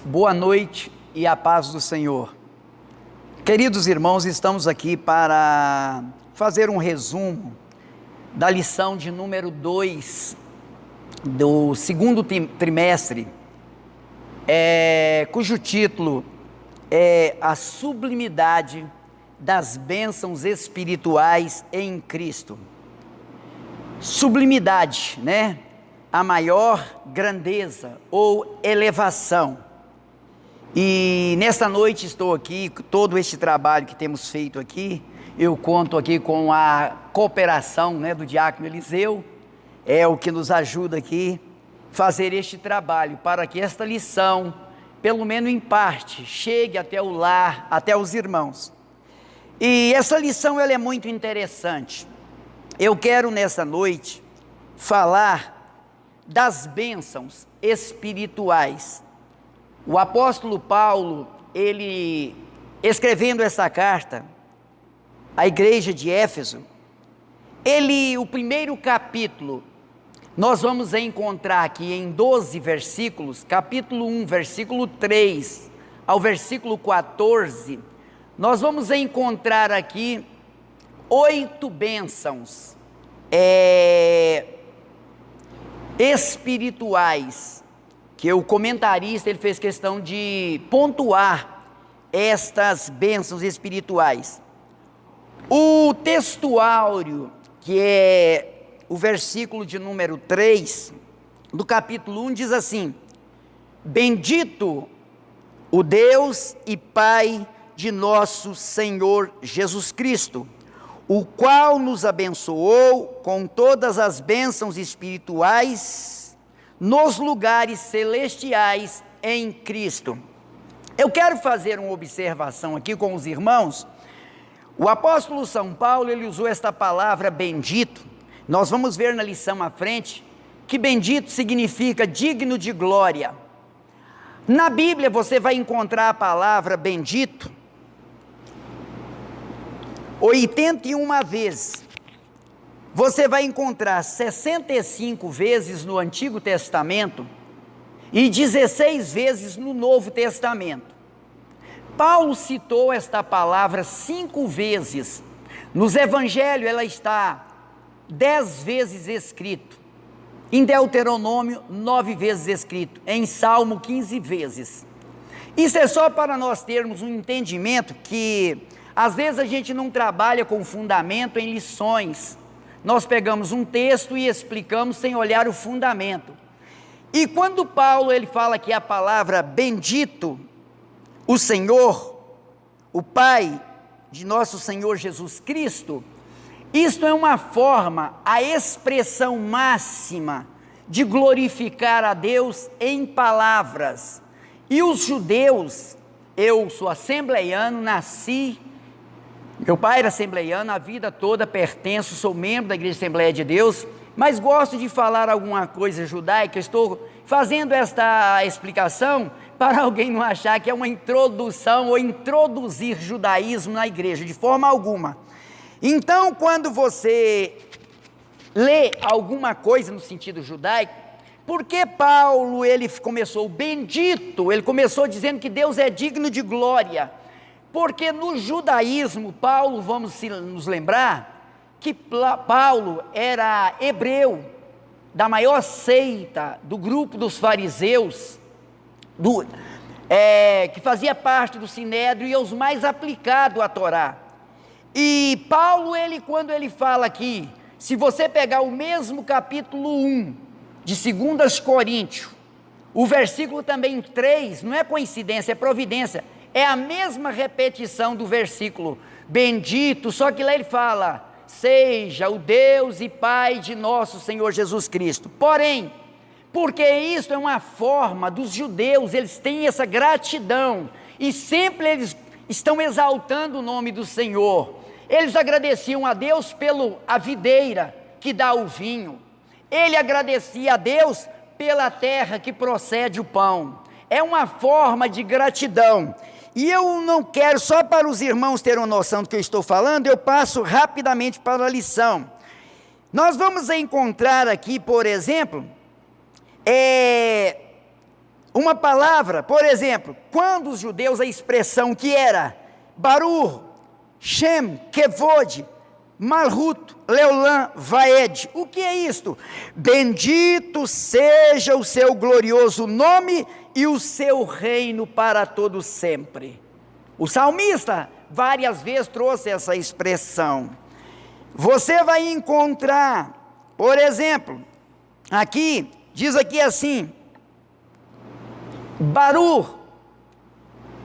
Boa noite e a paz do Senhor. Queridos irmãos, estamos aqui para fazer um resumo da lição de número 2 do segundo trimestre, cujo título é A Sublimidade das Bênçãos Espirituais em Cristo. Sublimidade, né? A maior grandeza ou elevação. E nesta noite estou aqui, todo este trabalho que temos feito aqui, eu conto aqui com a cooperação, né, do diácono Eliseu, é o que nos ajuda aqui fazer este trabalho, para que esta lição, pelo menos em parte, chegue até o lar, até os irmãos. E essa lição ela é muito interessante. Eu quero nessa noite falar das bênçãos espirituais. O apóstolo Paulo, ele escrevendo essa carta à igreja de Éfeso, o primeiro capítulo, nós vamos encontrar aqui em 12 versículos, capítulo 1, versículo 3 ao versículo 14, nós vamos encontrar aqui 8 bênçãos espirituais, que o comentarista ele fez questão de pontuar estas bênçãos espirituais. O textuário, que é o versículo de número 3 do capítulo 1, diz assim: Bendito o Deus e Pai de nosso Senhor Jesus Cristo, o qual nos abençoou com todas as bênçãos espirituais nos lugares celestiais em Cristo. Eu quero fazer uma observação aqui com os irmãos. O apóstolo São Paulo, ele usou esta palavra bendito. Nós vamos ver na lição à frente que bendito significa digno de glória. Na Bíblia você vai encontrar a palavra bendito 81 vezes. Você vai encontrar 65 vezes no Antigo Testamento e 16 vezes no Novo Testamento. Paulo citou esta palavra 5 vezes. Nos Evangelhos ela está 10 vezes escrito. Em Deuteronômio 9 vezes escrito. Em Salmo 15 vezes. Isso é só para nós termos um entendimento que às vezes a gente não trabalha com fundamento em lições. Nós pegamos um texto e explicamos sem olhar o fundamento. E quando Paulo ele fala que a palavra bendito, o Senhor, o Pai de nosso Senhor Jesus Cristo, isto é uma forma, a expressão máxima de glorificar a Deus em palavras. E os judeus, eu sou assembleiano, nasci, meu pai era assembleiano, a vida toda pertenço, sou membro da Igreja Assembleia de Deus, mas gosto de falar alguma coisa judaica. Estou fazendo esta explicação para alguém não achar que é uma introdução ou introduzir judaísmo na igreja, de forma alguma. Então, quando você lê alguma coisa no sentido judaico, por que Paulo ele começou bendito? Ele começou dizendo que Deus é digno de glória. Porque no judaísmo, Paulo, vamos nos lembrar, que Paulo era hebreu, da maior seita, do grupo dos fariseus, que fazia parte do Sinédrio e os mais aplicados à Torá. E Paulo, quando ele fala aqui, se você pegar o mesmo capítulo 1 de 2 Coríntios, o versículo também 3, não é coincidência, é providência, é a mesma repetição do versículo bendito, só que lá ele fala, seja o Deus e Pai de nosso Senhor Jesus Cristo. Porém, porque isso é uma forma dos judeus, eles têm essa gratidão, e sempre eles estão exaltando o nome do Senhor. Eles agradeciam a Deus pela videira que dá o vinho, ele agradecia a Deus pela terra que procede o pão. É uma forma de gratidão. E eu não quero, só para os irmãos terem uma noção do que eu estou falando, eu passo rapidamente para a lição. Nós vamos encontrar aqui, por exemplo, uma palavra, por exemplo, quando os judeus, a expressão que era Baruch, Shem, Kevod, Malhut, Leolam, Vaed. O que é isto? Bendito seja o seu glorioso nome e o seu reino para todo sempre. O salmista várias vezes trouxe essa expressão. Você vai encontrar, por exemplo, aqui, diz aqui assim, Baruch,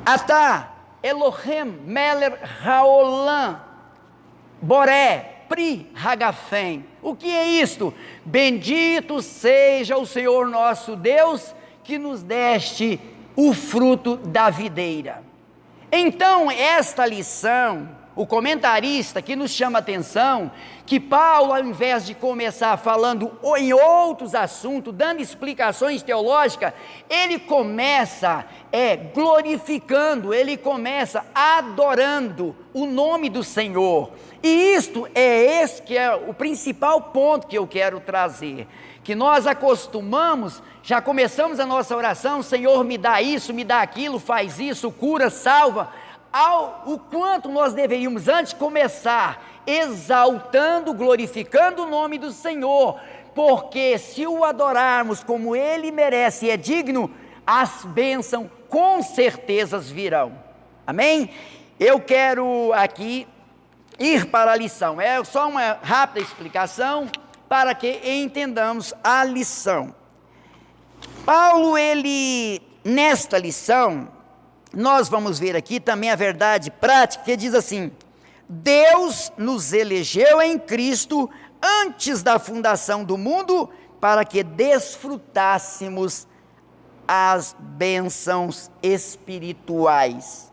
Atah, Elohim, Meler, Haolam, Boré, Pri, Hagafém. O que é isto? Bendito seja o Senhor nosso Deus, que nos deste o fruto da videira. Então, esta lição, o comentarista que nos chama a atenção, que Paulo, ao invés de começar falando em outros assuntos, dando explicações teológicas, ele começa glorificando, ele começa adorando o nome do Senhor. E isto esse que é o principal ponto que eu quero trazer, que nós acostumamos, já começamos a nossa oração, Senhor me dá isso, me dá aquilo, faz isso, cura, salva, o quanto nós deveríamos antes começar exaltando, glorificando o nome do Senhor, porque se o adorarmos como Ele merece e é digno, as bênçãos com certeza virão, amém? Eu quero aqui ir para a lição, é só uma rápida explicação para que entendamos a lição. Paulo, nesta lição, nós vamos ver aqui também a verdade prática, que diz assim: Deus nos elegeu em Cristo antes da fundação do mundo, para que desfrutássemos as bênçãos espirituais.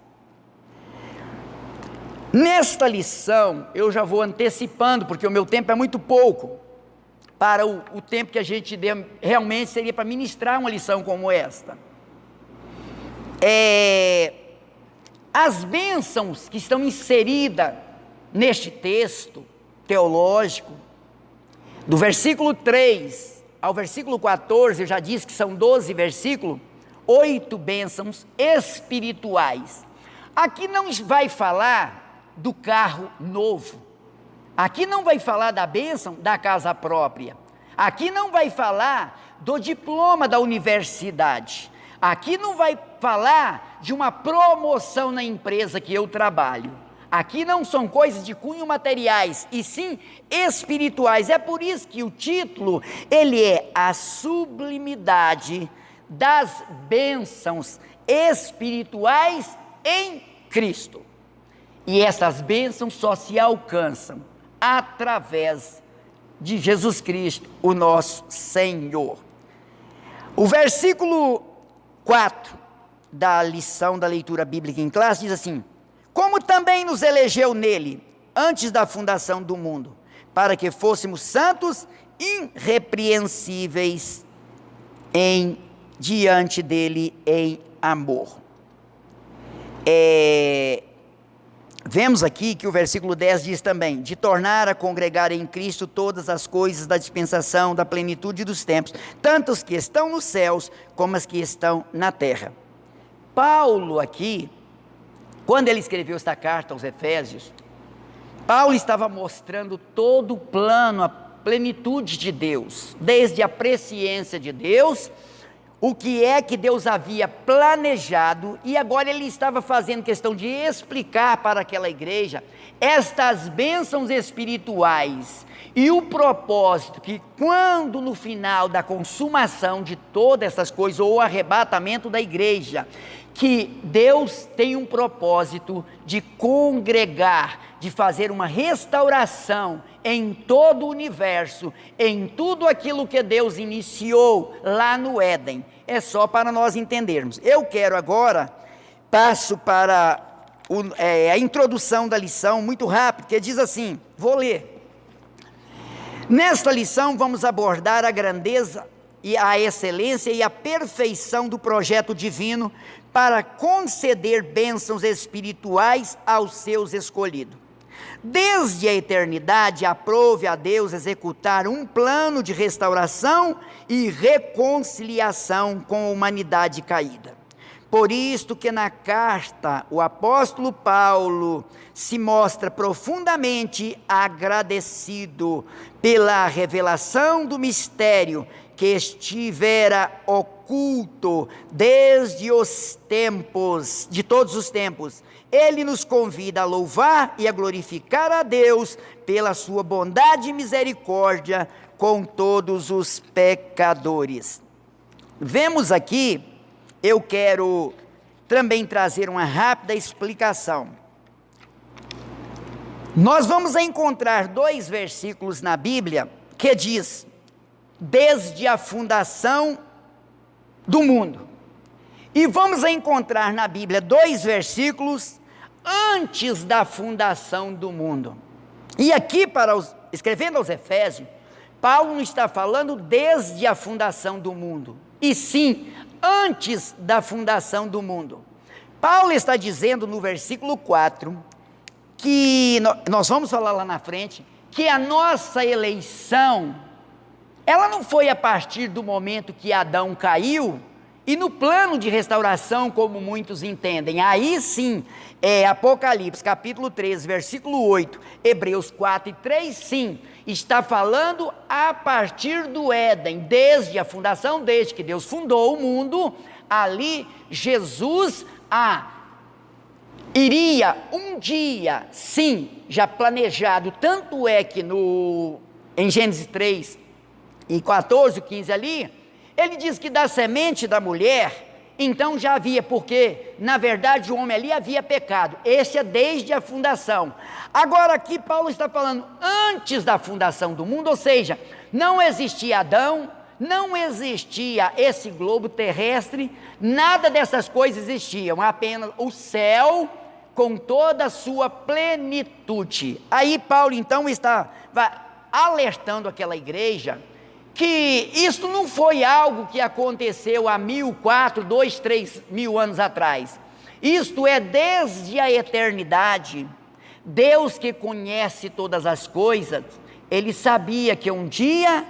Nesta lição, eu já vou antecipando, porque o meu tempo é muito pouco, para o tempo que a gente realmente seria para ministrar uma lição como esta. As bênçãos que estão inseridas neste texto teológico, do versículo 3 ao versículo 14, eu já disse que são 12 versículos, 8 bênçãos espirituais. Aqui não vai falar do carro novo, aqui não vai falar da bênção da casa própria, aqui não vai falar do diploma da universidade, aqui não vai falar de uma promoção na empresa que eu trabalho, aqui não são coisas de cunho materiais, e sim espirituais. É por isso que o título, ele é a sublimidade das bênçãos espirituais em Cristo. E essas bênçãos só se alcançam através de Jesus Cristo, o nosso Senhor. O versículo 4 da lição da leitura bíblica em classe diz assim: como também nos elegeu nele, antes da fundação do mundo, para que fôssemos santos, irrepreensíveis diante dele em amor. Vemos aqui que o versículo 10 diz também, de tornar a congregar em Cristo todas as coisas da dispensação, da plenitude dos tempos, tanto as que estão nos céus, como as que estão na terra. Paulo aqui, quando ele escreveu esta carta aos Efésios, Paulo estava mostrando todo o plano, a plenitude de Deus, desde a presciência de Deus, o que é que Deus havia planejado, e agora ele estava fazendo questão de explicar para aquela igreja estas bênçãos espirituais e o propósito que quando no final da consumação de todas essas coisas, ou o arrebatamento da igreja, que Deus tem um propósito de congregar, de fazer uma restauração em todo o universo, em tudo aquilo que Deus iniciou lá no Éden. É só para nós entendermos. Eu quero agora, passo para a introdução da lição, muito rápido, que diz assim, vou ler. Nesta lição vamos abordar a grandeza e a excelência e a perfeição do projeto divino para conceder bênçãos espirituais aos seus escolhidos. Desde a eternidade, aprove a Deus executar um plano de restauração e reconciliação com a humanidade caída. Por isto que na carta o apóstolo Paulo se mostra profundamente agradecido pela revelação do mistério que estivera oculto desde os tempos, de todos os tempos. Ele nos convida a louvar e a glorificar a Deus pela sua bondade e misericórdia com todos os pecadores. Vemos aqui, eu quero também trazer uma rápida explicação. Nós vamos encontrar 2 versículos na Bíblia que diz: desde a fundação do mundo. E vamos encontrar na Bíblia 2 versículos antes da fundação do mundo. E aqui, escrevendo aos Efésios, Paulo não está falando desde a fundação do mundo, e sim antes da fundação do mundo. Paulo está dizendo no versículo 4, que nós vamos falar lá na frente, que a nossa eleição, ela não foi a partir do momento que Adão caiu, e no plano de restauração, como muitos entendem. Aí sim, Apocalipse capítulo 13, versículo 8, Hebreus 4 e 3, sim, está falando a partir do Éden, desde a fundação, desde que Deus fundou o mundo, ali Jesus iria um dia, sim, já planejado, tanto é que em Gênesis 3 e 14, 15 ali, ele diz que da semente da mulher, então já havia, porque na verdade o homem ali havia pecado. Esse é desde a fundação. Agora aqui Paulo está falando antes da fundação do mundo, ou seja, não existia Adão, não existia esse globo terrestre, nada dessas coisas existiam, apenas o céu com toda a sua plenitude. Aí Paulo então vai alertando aquela igreja que isso não foi algo que aconteceu há 1.004, 2, 3 mil anos atrás. Isto é desde a eternidade. Deus, que conhece todas as coisas, Ele sabia que um dia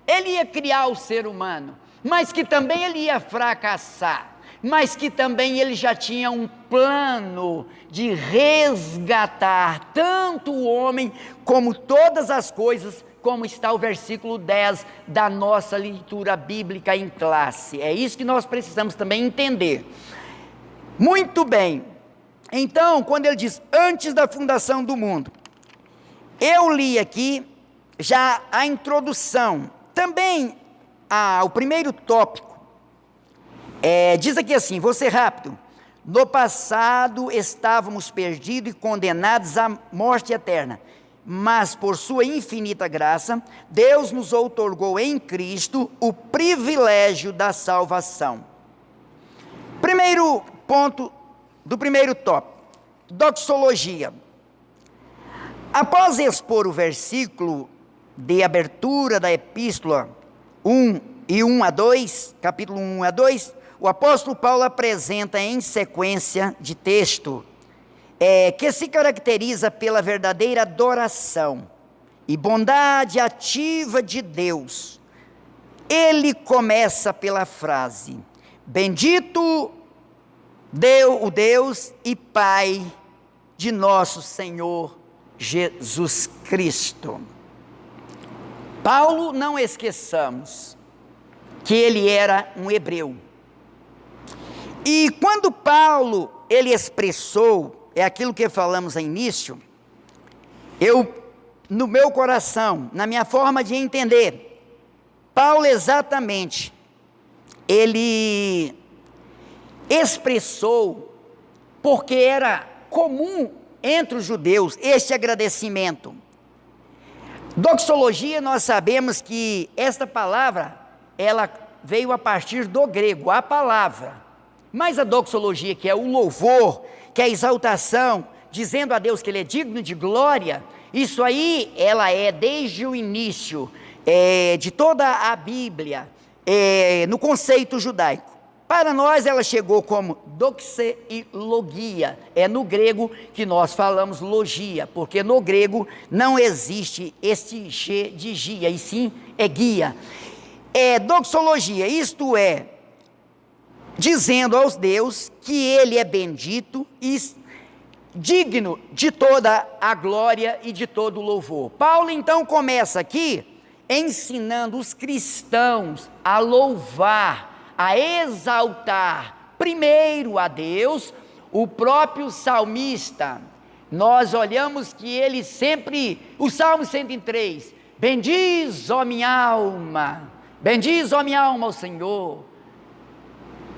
Ele ia criar o ser humano, mas que também Ele ia fracassar, mas que também Ele já tinha um plano de resgatar tanto o homem como todas as coisas, como está o versículo 10 da nossa leitura bíblica em classe. É isso que nós precisamos também entender. Muito bem, então, quando ele diz antes da fundação do mundo, eu li aqui já a introdução, também o primeiro tópico, diz aqui assim, vou ser rápido: no passado estávamos perdidos e condenados à morte eterna, mas por sua infinita graça, Deus nos outorgou em Cristo o privilégio da salvação. Primeiro ponto do primeiro tópico, doxologia. Após expor o versículo de abertura da epístola 1 e 1 a 2, capítulo 1 a 2, o apóstolo Paulo apresenta em sequência de texto que se caracteriza pela verdadeira adoração e bondade ativa de Deus. Ele começa pela frase: bendito o Deus e Pai de nosso Senhor Jesus Cristo. Paulo, não esqueçamos que ele era um hebreu. E quando Paulo, ele expressou, é aquilo que falamos no início, no meu coração, na minha forma de entender, Paulo exatamente, ele expressou, porque era comum entre os judeus este agradecimento. Doxologia, nós sabemos que esta palavra, ela veio a partir do grego, a palavra, mas a doxologia, que é o louvor, que é a exaltação, dizendo a Deus que Ele é digno de glória, isso aí, ela é desde o início de toda a Bíblia, no conceito judaico. Para nós ela chegou como doxe e logia. É no grego que nós falamos logia, porque no grego não existe este G de gia, e sim é guia. É doxologia, isto é, dizendo aos Deus que Ele é bendito e digno de toda a glória e de todo o louvor. Paulo então começa aqui ensinando os cristãos a louvar, a exaltar primeiro a Deus. O próprio salmista, nós olhamos que ele sempre, o Salmo 103, bendiz, ó minha alma, ao Senhor,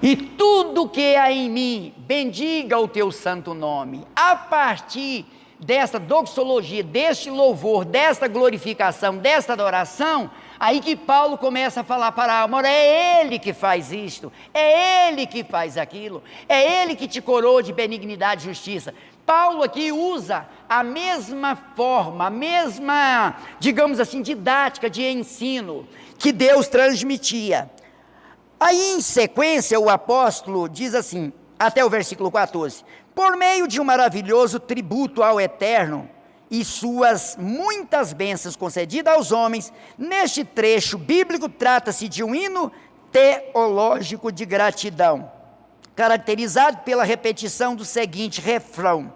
e tudo que há em mim, bendiga o teu santo nome. A partir desta doxologia, deste louvor, desta glorificação, desta adoração, aí que Paulo começa a falar para a alma: é Ele que faz isto, é Ele que faz aquilo, é Ele que te coroa de benignidade e justiça. Paulo aqui usa a mesma forma, a mesma, digamos assim, didática de ensino que Deus transmitia. Aí em sequência o apóstolo diz assim, até o versículo 14: por meio de um maravilhoso tributo ao Eterno e suas muitas bênçãos concedidas aos homens, neste trecho bíblico trata-se de um hino teológico de gratidão, caracterizado pela repetição do seguinte refrão.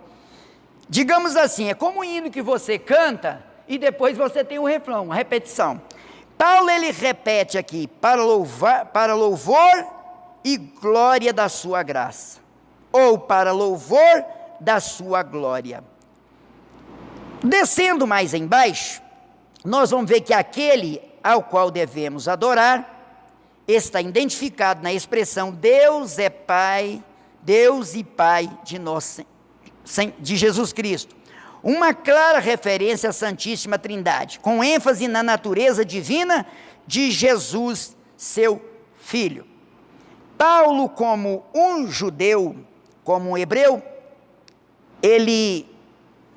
Digamos assim, é como um hino que você canta e depois você tem o refrão, uma repetição. Paulo ele repete aqui, para louvor e glória da sua graça, ou para louvor da sua glória. Descendo mais embaixo, nós vamos ver que aquele ao qual devemos adorar está identificado na expressão Deus é Pai, Deus e Pai de Jesus Cristo. Uma clara referência à Santíssima Trindade, com ênfase na natureza divina de Jesus, seu Filho. Paulo, como um judeu, como um hebreu, ele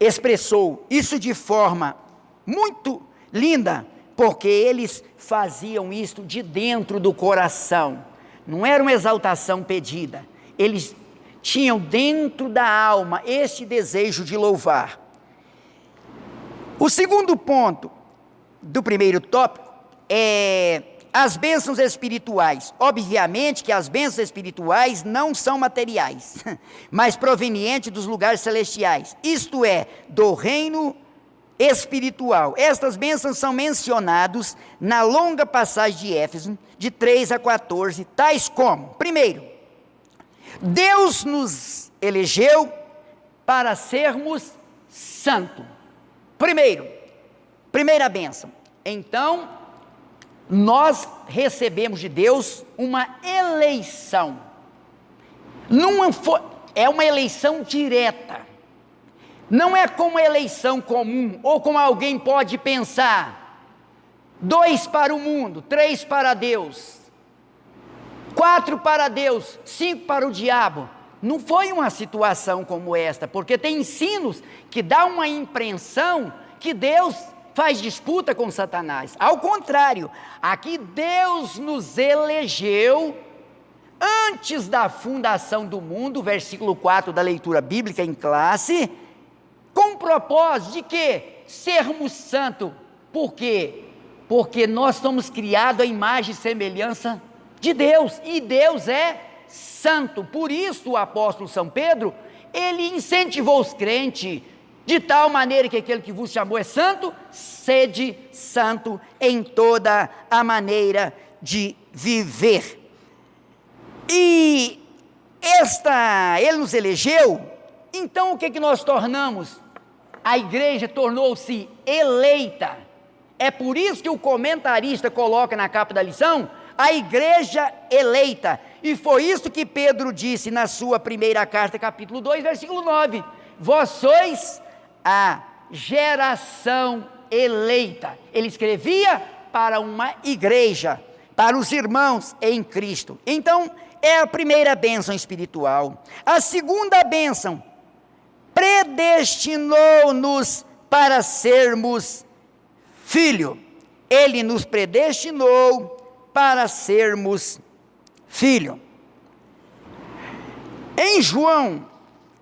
expressou isso de forma muito linda, porque eles faziam isto de dentro do coração, não era uma exaltação pedida, eles tinham dentro da alma este desejo de louvar. O segundo ponto do primeiro tópico é as bênçãos espirituais. Obviamente que as bênçãos espirituais não são materiais, mas provenientes dos lugares celestiais, isto é, do reino espiritual. Estas bênçãos são mencionadas na longa passagem de Éfeso, de 3 a 14, tais como: primeiro, Deus nos elegeu para sermos santos. Primeira bênção. Então, nós recebemos de Deus uma eleição. É uma eleição direta. Não é como eleição comum, ou como alguém pode pensar: 2 para o mundo, 3 para Deus, 4 para Deus, 5 para o diabo. Não foi uma situação como esta, porque tem ensinos que dão uma impressão que Deus faz disputa com Satanás. Ao contrário, aqui Deus nos elegeu antes da fundação do mundo, versículo 4 da leitura bíblica em classe, com o propósito de que? Sermos santos. Por quê? Porque nós somos criados à imagem e semelhança de Deus, e Deus é santo. Por isso o apóstolo São Pedro, ele incentivou os crentes, de tal maneira que aquele que vos chamou é santo, sede santo em toda a maneira de viver. E ele nos elegeu, então o que nós tornamos? A igreja tornou-se eleita. É por isso que o comentarista coloca na capa da lição, a igreja eleita. E foi isso que Pedro disse na sua primeira carta, capítulo 2, versículo 9. Vós sois a geração eleita. Ele escrevia para uma igreja, para os irmãos em Cristo. Então, é a primeira bênção espiritual. A segunda bênção, predestinou-nos para sermos filho. Ele nos predestinou para sermos filho. Em João,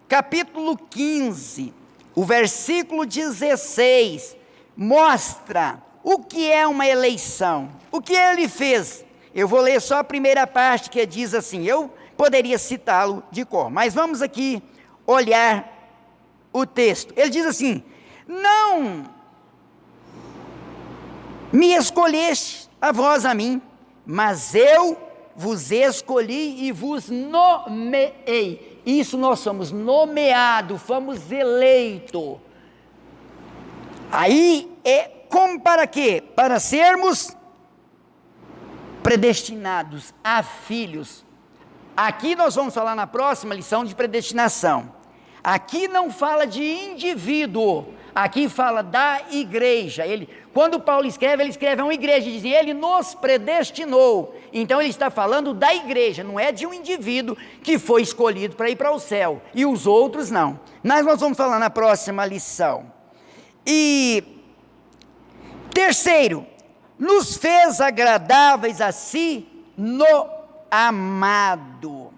capítulo 15, o versículo 16, mostra o que é uma eleição, o que ele fez. Eu vou ler só a primeira parte que diz assim, eu poderia citá-lo de cor, mas vamos aqui olhar o texto. Ele diz assim: não me escolheste a vós a mim, mas eu vos escolhi e vos nomeei. Isso nós somos nomeados, fomos eleitos. Aí é como para quê? Para sermos predestinados a filhos. Aqui nós vamos falar na próxima lição de predestinação. Aqui não fala de indivíduo, aqui fala da igreja. Quando Paulo escreve, ele escreve a uma igreja e diz, ele nos predestinou. Então ele está falando da igreja, não é de um indivíduo que foi escolhido para ir para o céu, e os outros não. Mas nós vamos falar na próxima lição. E terceiro, nos fez agradáveis a si no amado.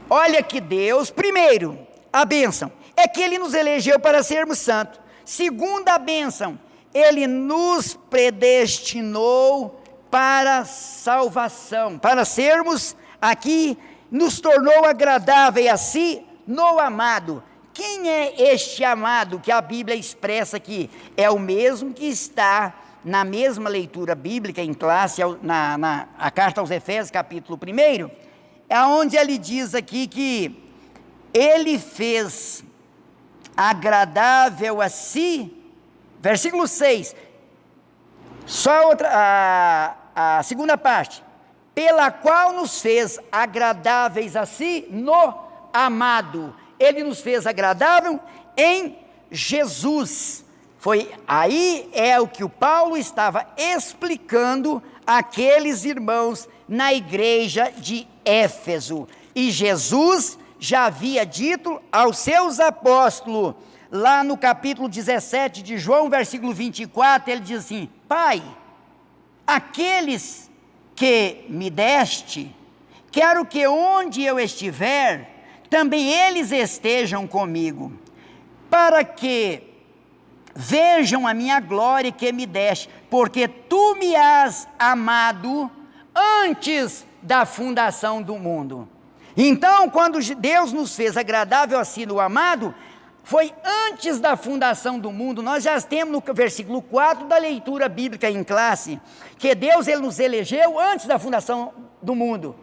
Olha que Deus, primeiro, a bênção é que Ele nos elegeu para sermos santos. Segunda bênção, Ele nos predestinou para salvação, para sermos aqui, nos tornou agradável a si no amado. Quem é este amado que a Bíblia expressa aqui? É o mesmo que está na mesma leitura bíblica em classe, a carta aos Efésios, capítulo 1, é onde ele diz aqui que ele fez agradável a si, versículo 6, só a segunda parte, pela qual nos fez agradáveis a si no amado. Ele nos fez agradável em Jesus. Aí é o que o Paulo estava explicando àqueles irmãos na igreja de Éfeso. E Jesus já havia dito aos seus apóstolos, lá no capítulo 17 de João, versículo 24, ele diz assim: Pai, aqueles que me deste, quero que onde eu estiver, também eles estejam comigo, para que vejam a minha glória que me deste, porque tu me has amado antes da fundação do mundo. Então, quando Deus nos fez agradável a si no amado, foi antes da fundação do mundo. Nós já temos no versículo 4 da leitura bíblica em classe, que Deus ele nos elegeu antes da fundação do mundo.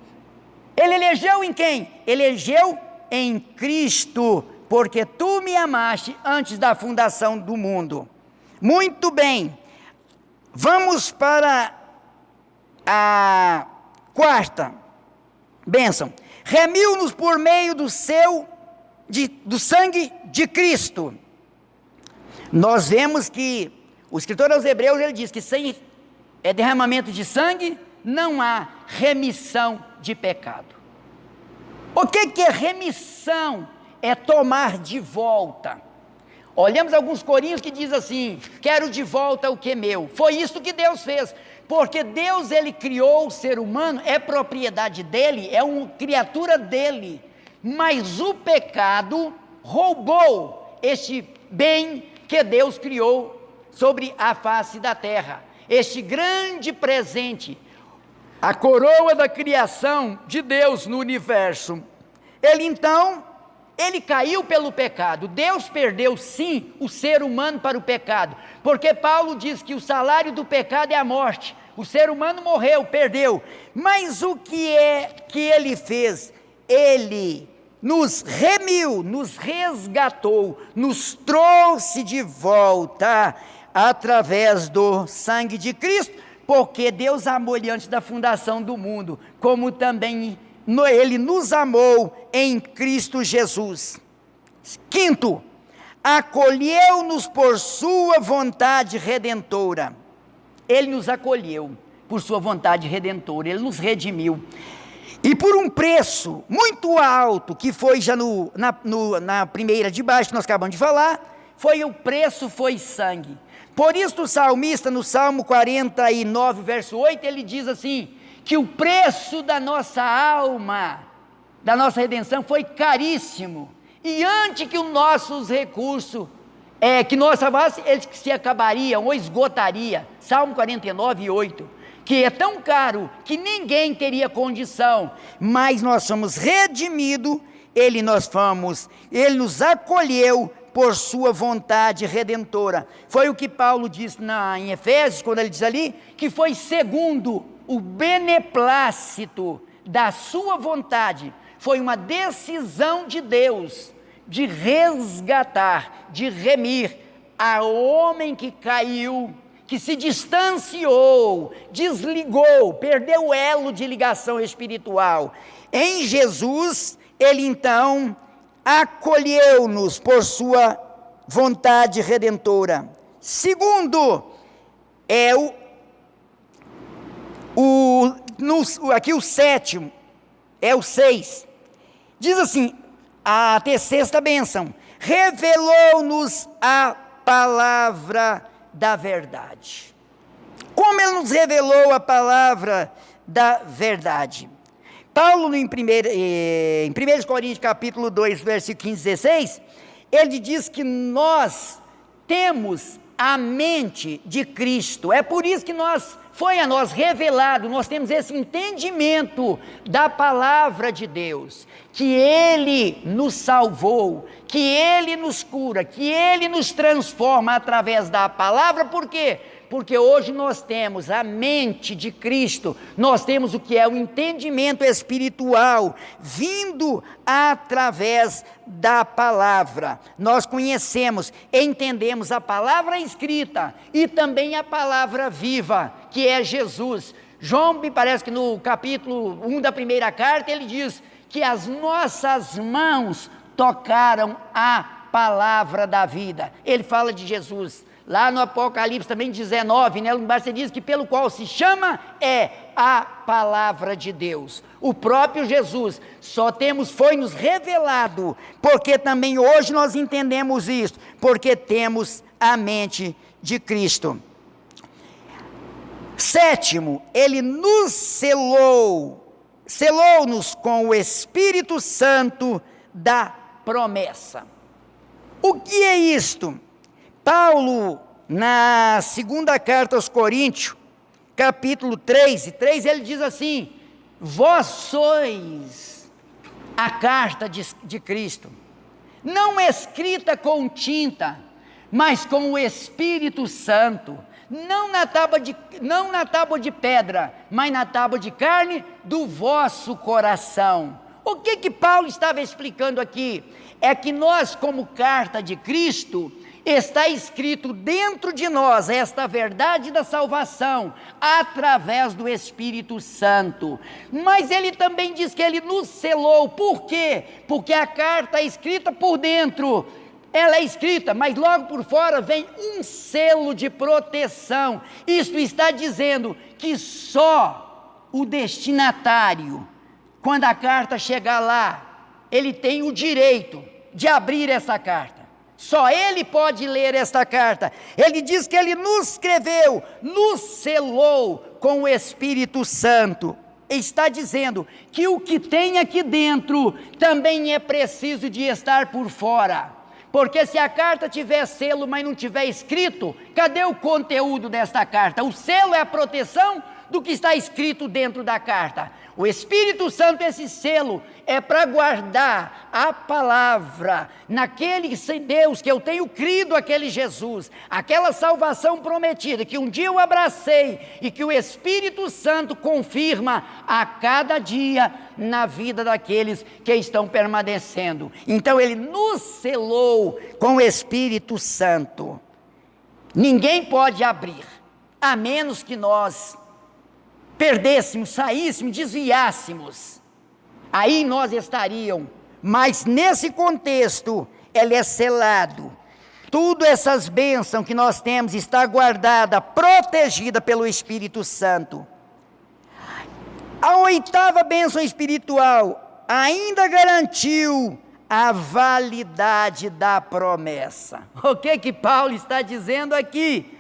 Ele elegeu em quem? Elegeu em Cristo, porque tu me amaste antes da fundação do mundo. Muito bem, vamos para a quarta bênção. Remiu-nos por meio do sangue de Cristo. Nós vemos que o escritor aos Hebreus, ele diz que sem derramamento de sangue não há remissão de pecado. O que é remissão? É tomar de volta. Olhamos alguns corinhos que diz assim: quero de volta o que é meu. Foi isso que Deus fez, porque Deus ele criou o ser humano, é propriedade dele, é uma criatura dele, mas o pecado roubou este bem que Deus criou sobre a face da terra, este grande presente, a coroa da criação de Deus no universo. Ele caiu pelo pecado. Deus perdeu sim o ser humano para o pecado, porque Paulo diz que o salário do pecado é a morte. O ser humano morreu, perdeu, mas o que é que ele fez? Ele nos remiu, nos resgatou, nos trouxe de volta através do sangue de Cristo, porque Deus amou ele antes da fundação do mundo, como também ele nos amou em Cristo Jesus. Quinto, acolheu-nos por sua vontade redentora. Ele nos acolheu por sua vontade redentora, ele nos redimiu. E por um preço muito alto, que foi já na primeira de baixo, que nós acabamos de falar, foi sangue. Por isso o salmista, no Salmo 49, verso 8, ele diz assim, que o preço da nossa alma da nossa redenção foi caríssimo, e antes que os nossos recursos, que nós salvássemos, eles se acabariam ou esgotaria. Salmo 49, 8, que é tão caro que ninguém teria condição, mas nós somos redimidos, Ele nos acolheu por sua vontade redentora. Foi o que Paulo diz em Efésios, quando ele diz ali, que foi segundo o beneplácito da sua vontade. Foi uma decisão de Deus de resgatar, de remir ao homem que caiu, que se distanciou, desligou, perdeu o elo de ligação espiritual. Em Jesus, Ele então acolheu-nos por sua vontade redentora. Segundo, aqui o sétimo, o 6, diz assim, a sexta bênção: revelou-nos a palavra da verdade. Como Ele nos revelou a palavra da verdade? Paulo, em 1 Coríntios capítulo 2, versículo 15 e 16, ele diz que nós temos a mente de Cristo. É por isso que foi a nós revelado, nós temos esse entendimento da palavra de Deus, que Ele nos salvou, que Ele nos cura, que Ele nos transforma através da palavra. Por quê? Porque hoje nós temos a mente de Cristo, nós temos o que é o entendimento espiritual, vindo através da palavra. Nós conhecemos, entendemos a palavra escrita e também a palavra viva, que é Jesus. João, me parece que no capítulo 1 da primeira carta, ele diz que as nossas mãos tocaram a palavra da vida. Ele fala de Jesus. Lá no Apocalipse também 19, embaixo diz que pelo qual se chama a palavra de Deus. O próprio Jesus foi nos revelado, porque também hoje nós entendemos isso, porque temos a mente de Cristo. Sétimo, Ele nos selou-nos com o Espírito Santo da promessa. O que é isto? Paulo, na segunda carta aos Coríntios, capítulo 3, ele diz assim: vós sois a carta de Cristo, não escrita com tinta, mas com o Espírito Santo, não na tábua de pedra, mas na tábua de carne do vosso coração. O que Paulo estava explicando aqui? É que nós, como carta de Cristo, está escrito dentro de nós esta verdade da salvação, através do Espírito Santo. Mas ele também diz que Ele nos selou. Por quê? Porque a carta é escrita por dentro, ela é escrita, mas logo por fora vem um selo de proteção. Isto está dizendo que só o destinatário, quando a carta chegar lá, ele tem o direito de abrir essa carta. Só ele pode ler esta carta. Ele diz que Ele nos escreveu, nos selou com o Espírito Santo. Está dizendo que o que tem aqui dentro também é preciso de estar por fora. Porque se a carta tiver selo, mas não tiver escrito, cadê o conteúdo desta carta? O selo é a proteção do que está escrito dentro da carta. O Espírito Santo, esse selo, é para guardar a palavra naquele Deus que eu tenho crido, aquele Jesus, aquela salvação prometida, que um dia eu abracei e que o Espírito Santo confirma a cada dia na vida daqueles que estão permanecendo. Então Ele nos selou com o Espírito Santo. Ninguém pode abrir, a menos que nós perdêssemos, saíssemos, desviássemos, aí nós estaríamos, mas nesse contexto, ele é selado. Tudo essas bênçãos que nós temos está guardada, protegida pelo Espírito Santo. A oitava bênção espiritual ainda garantiu a validade da promessa. O que Paulo está dizendo aqui?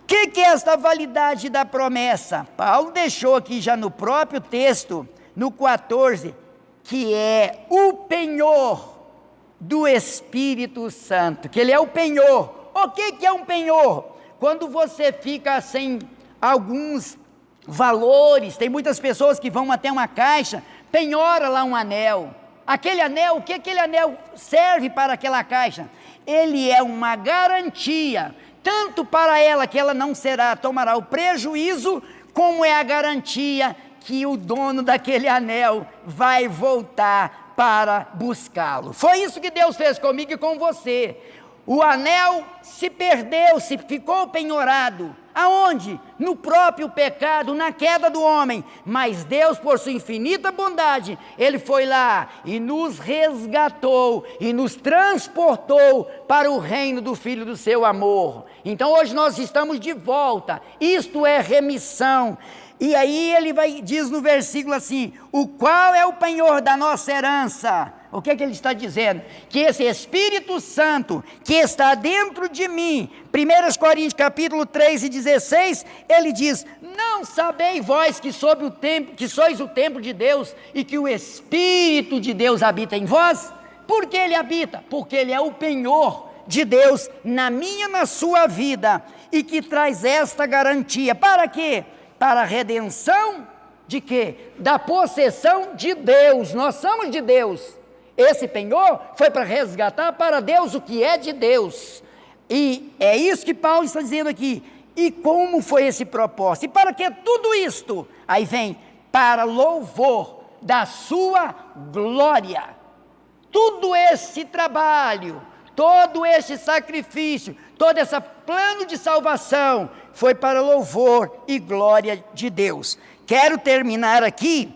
O que é esta validade da promessa? Paulo deixou aqui já no próprio texto, no 14, que é o penhor do Espírito Santo, que ele é o penhor. O que é um penhor? Quando você fica sem alguns valores, tem muitas pessoas que vão até uma caixa, penhora lá um anel. Aquele anel, o que aquele anel serve para aquela caixa? Ele é uma garantia, tanto para ela que ela não tomará o prejuízo, como é a garantia que o dono daquele anel vai voltar para buscá-lo. Foi isso que Deus fez comigo e com você. O anel se perdeu, se ficou penhorado. Aonde? No próprio pecado, na queda do homem. Mas Deus, por sua infinita bondade, Ele foi lá e nos resgatou e nos transportou para o reino do Filho do seu amor. Então hoje nós estamos de volta. Isto é remissão. E aí ele diz no versículo assim: o qual é o penhor da nossa herança? O que ele está dizendo? Que esse Espírito Santo que está dentro de mim, 1 Coríntios capítulo 3 e 16, ele diz: não sabeis vós que sois o templo de Deus e que o Espírito de Deus habita em vós? Por que ele habita? Porque ele é o penhor de Deus na minha, na sua vida, e que traz esta garantia. Para quê? Para a redenção de quê? Da possessão de Deus. Nós somos de Deus. Esse penhor foi para resgatar para Deus o que é de Deus. E é isso que Paulo está dizendo aqui. E como foi esse propósito? E para que tudo isto? Aí vem, para louvor da sua glória. Tudo esse trabalho, todo esse sacrifício, todo esse plano de salvação foi para louvor e glória de Deus. Quero terminar aqui.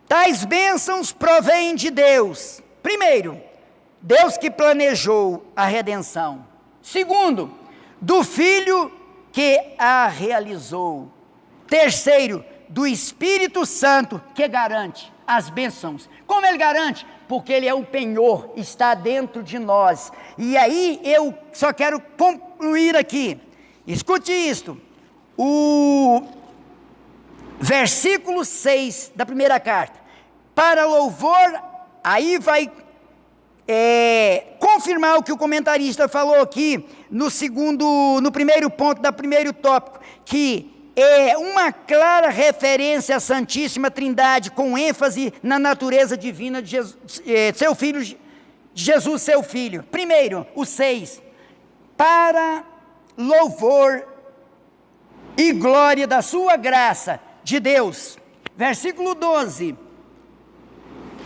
Tais bênçãos provêm de Deus. Primeiro, Deus que planejou a redenção. Segundo, do Filho que a realizou. Terceiro, do Espírito Santo que garante as bênçãos. Como ele garante? Porque ele é o penhor, está dentro de nós. E aí eu só quero concluir aqui. Escute isto. O versículo 6 da primeira carta. Para louvor, aí vai confirmar o que o comentarista falou aqui no primeiro ponto da primeiro tópico, que é uma clara referência à Santíssima Trindade, com ênfase na natureza divina de Jesus, seu filho, Jesus, seu filho. Primeiro, o 6, para louvor e glória da sua graça de Deus. Versículo 12,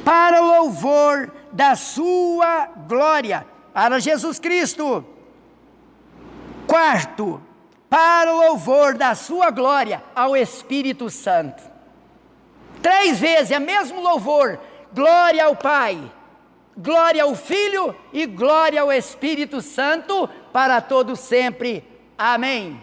para louvor da sua glória, para Jesus Cristo. Quarto, para louvor da sua glória ao Espírito Santo. 3 vezes é mesmo louvor: glória ao Pai, glória ao Filho e glória ao Espírito Santo, para todo sempre. Amém.